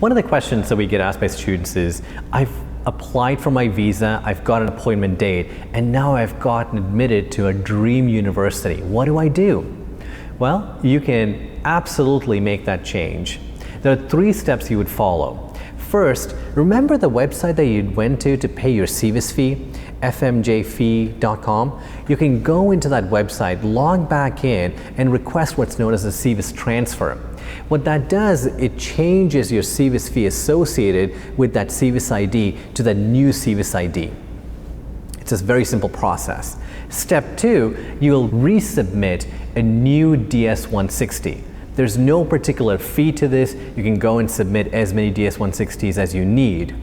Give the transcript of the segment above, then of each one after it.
One of the questions that we get asked by students is, I've applied for my visa, I've got an appointment date, and now I've gotten admitted to a dream university. What do I do? Well, you can absolutely make that change. There are 3 steps you would follow. First, remember the website that you went to pay your SEVIS fee, fmjfee.com? You can go into that website, log back in, and request what's known as a SEVIS transfer. What that does, it changes your SEVIS fee associated with that SEVIS ID to the new SEVIS ID. It's a very simple process. Step 2, you'll resubmit a new DS-160. There's no particular fee to this. You can go and submit as many DS-160s as you need.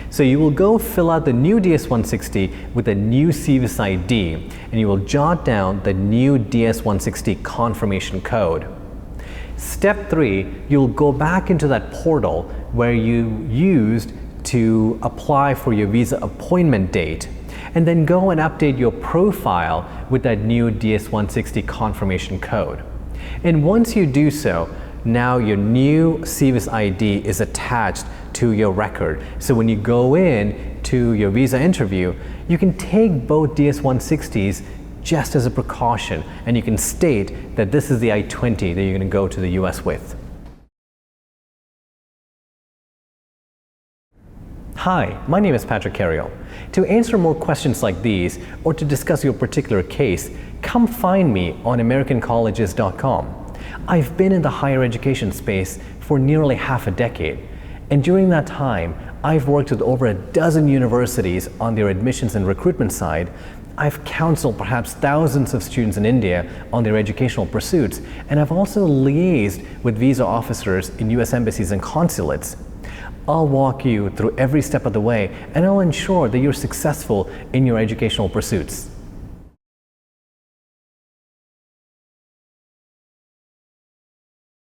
So you will go fill out the new DS-160 with a new SEVIS ID, and you will jot down the new DS-160 confirmation code. Step 3, you'll go back into that portal where you used to apply for your visa appointment date, and then go and update your profile with that new DS-160 confirmation code. And once you do so, now your new SEVIS ID is attached to your record. So when you go in to your visa interview, you can take both DS-160s just as a precaution, and you can state that this is the I-20 that you're going to go to the US with. Hi, my name is Patrick Carriel. To answer more questions like these, or to discuss your particular case, come find me on AmericanColleges.com. I've been in the higher education space for nearly half a decade, and during that time, I've worked with over a dozen universities on their admissions and recruitment side. I've counseled perhaps thousands of students in India on their educational pursuits, and I've also liaised with visa officers in US embassies and consulates. I'll walk you through every step of the way, and I'll ensure that you're successful in your educational pursuits.